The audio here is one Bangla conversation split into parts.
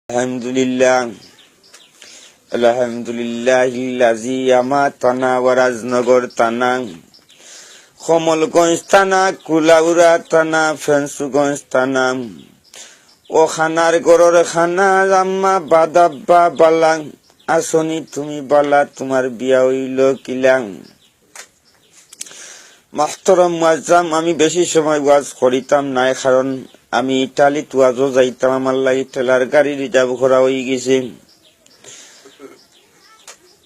আলহামদুলিল্লাহ আলহামদুলিল্লাহিল্লাযী আমাতানা ওয়া রাজনগর তানা কমলগঞ্জ থানা কুলাউড়া থানা ফেন্সুগঞ্জ থানা ও খানার গরর খানা আম্মা বাদাব্বা বালাং আসনি তুমি বালা তোমার বিয়া হইল কিলাং। মাহতরম মুআজ্জাম, আমি বেশি সময় ওয়াজ করিতাম নাই, কারণ আমি ইটালিত ওয়াজও যাইতাম, আমার লাগি ঠেলার গাড়ি রিজার্ভ করা হয়ে গেছে।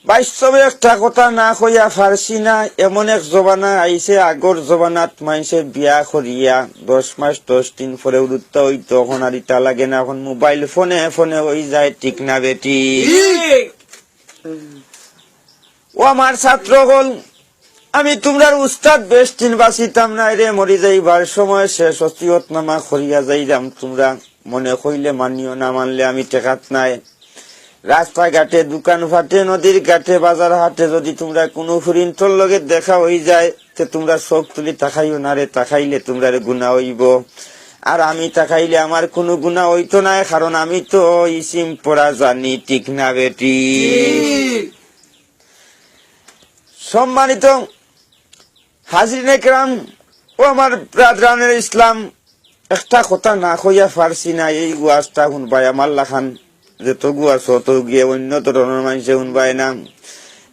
বাস্তবে একটা কথা না কইয়া পারছি না, এমন এক জবানা আইছে, আগর জবানাত মাইছে বিয়া করিয়া 10 মাস 10 দিন পরে উড়ুত্তা হইতো, এখন আর ইটা লাগে না, এখন মোবাইল ফোনে ফোনে হয়ে যায়, ঠিক না বেটি? ও আমার ছাত্র হল, আমি তোমরার উস্তাদ বেশ দিন বাঁচিতাম না রে, মরি যাইবার সময় শেষ অসিয়ত নামা করিয়া যাইলাম, তোমরা মনে কইলে মানিও, না মানলে আমি টেকাত নাই। রাস্তা ঘাটে, দোকান ফাটে, নদীর ঘাটে, বাজার হাটে যদি তোমরা কোনো ফরিন্তর লগে দেখা হয়ে যায়, তে তোমরা চোখ তুলি তাকাইও না রে, তাকাইলে তোমরা গুনাহ হইব। আর আমি তাকাইলে আমার কোনো গুনাহ হইতো না, কারণ আমি তো ইসিম পড়া জানি, ঠিক না বেটি? সম্মানিত হাজিরিনে কেরাম ও আমার ব্রাদরানের ইসলাম, একটা কথা না কইয়া পারছি না, এই ওয়াজটা শুনবাই আমার লাখান যত গুয়াছ তো গিয়ে অন্য ধরনের মানুষে শুনবাই না।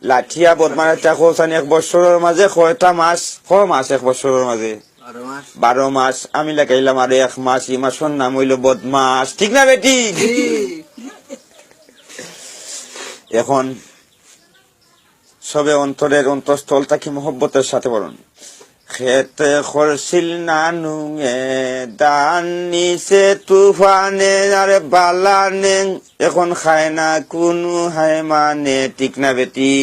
লাঠিয়া বদমারা কোসানি 1 বছরের মাঝে কয়টা মাস, মাস 1 বছরের মাঝে 12 মাস, আমি লাগাইলাম আর 1 মাস, এই মাসের নাম হইল বদমাস, ঠিক না বেটি? এখন সবে অন্তরের অন্তঃস্থল থাকি মহব্বতের সাথে বলুন, খেতে খরছিল নানুঙে দান নিছে তুফানে আরে বালানে, এখন খায় না কোনো হায় মানে, ঠিক না বেটি?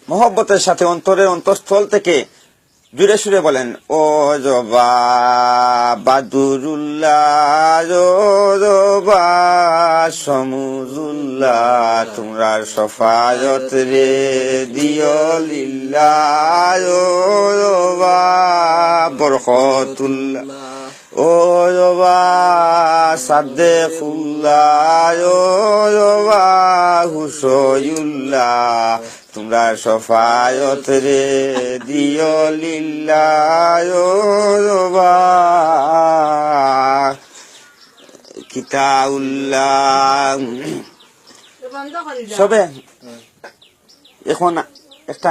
মহব্বতের সাথে অন্তরের অন্তঃস্থল থেকে জুড়ে সুরে বলেন, ও জবা বাদুরুল্লাহ, ও জবা সমুজুল্লাহ, তোমরা সফায়ত রে দিও লিল্লাহ, ও জবা বরকতুল্লাহ, ও জবা সাদেকুল্লাহ, ও জবা হুসয়ুল্লাহ, তোমরা সফায়ত রে দিও লিল্লাহ, ও জবা কিতাউল্লাহ। সবে এখন একটা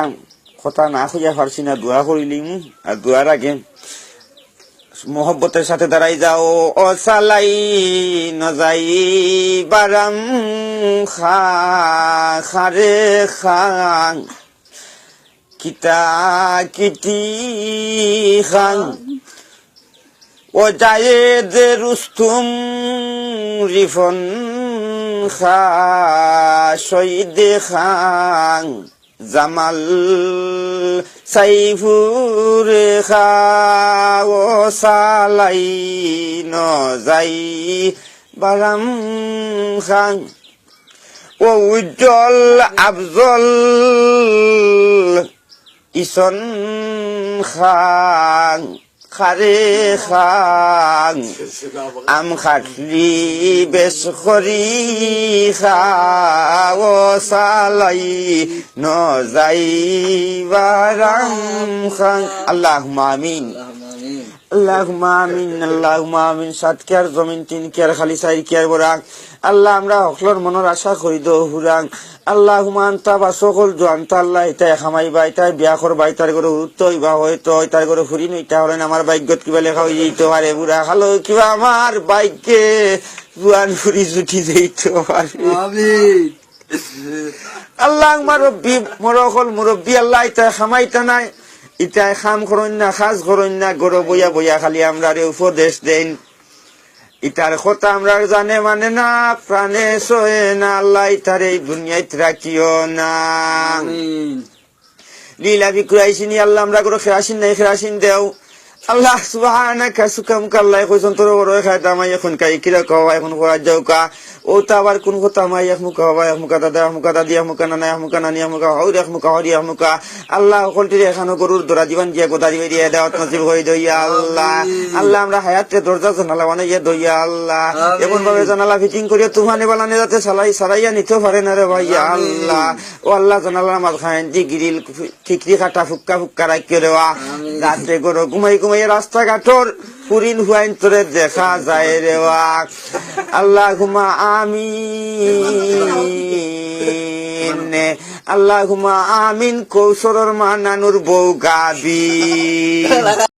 কথা না খুঁজা পারছি না, দোয়া করিলিম, আর দোয়ার আগে মোহব্বতের সাথে দাঁড়াই যাও, ও সালাই নজাই বারাম খা খারে খাং কিতা কিটি খাং, ও জায়েদ রুস্তুম রিফন খা শহীদ খাং জামাল সাইফুর খা, ও সালাই নজাই বারাম খাং, ও উজ্জ্বল আফজল ইসন খাং খারে খাং, আম খাটলি বেশ করি খা, ও সালাই নজাই বারাম খাং। আল্লাহুম্মা আমিন, আল্লাহুম্মা আমিন, আল্লাহুম্মা আমিন। 7 কেয়ার জমিন, 3 কেয়ার খালি, 4 কেয়ার বরাক। আল্লাহ আমরা হকলর মনের আশা করি দো হুরাং। আল্লাহুম্মা আনতা বা সকল জোয়ান্তা আল্লাহ, ইতাই খামাইবা, ইতাই বিয়া করবা, ইতার করে উত্ত হইবা, হয়তো ইতার করে ফুরি নইতা হলেন আমার ভাগ্যত কিবা লেখা হয়ে যেত পারে, বুড়া খালো কিবা আমার ভাগ্যে জোয়ান ফুরি জুটি যেত পারে। আল্লাহ আমার রব্বি মরকল মুরব্বী, আল্লাহ ইতাই খামাইতা নাই, ইটাই খাম করুন না, খাস করুন না, গরো বইয়া বইয়া খালি আমরা উপদেশ দেন, ইটার কথা আমরা জানে মানে না, প্রাণে সয়ে না, আল্লাহ ইটার এই দুনিয়ায় রাখিও না। লীলা বিক্রাইছিনি আল্লাহ আমরা করে খেরাসিন নাই, খেরাসিন দেও আল্লাহ সুবহানাকা সুকাম কাল্লাই কইছন তোর বড় খাইতাম এখন কাই কিরা কও এখন করা যাও কা ও তো আবার কোন কথা মাই এক মুখা বাবা এক মুখা দাদা এক মুখা দাদি এক মুখা নানা এক মুখা নানি এক মুখা হৌর এক মুখা হরি এক মুখা আল্লাহ সকলটির এখানো গরুর দোরা জীবন দিয়ে গোদারি বেরিয়ে দেওয়া নসিব হয়ে দইয়া আল্লাহ আল্লাহ আমরা হায়াতে দরজা জানালা বানাইয়া দইয়া আল্লাহ এমন ভাবে জানালা ফিটিং করিয়া তুফানে বানানে যাতে সারাইয়া নিতে পারে না রে ভাইয়া আল্লাহ ও আল্লাহ জানালার মাঝ খান দি গিরিল ঠিকরি খাটা ফুক্কা ফুক্কা রাখিয়ে দেওয়া রাত্রে গরু ঘুমাই ঘুমাইয়া রাস্তাঘাটর পুরিন হুয়াইন তোরে দেখা যায় রে আল্লাহ ঘুমা আমিন আল্লাহ ঘুমা আমিন কৌশলর মা নানুর বউ গাবি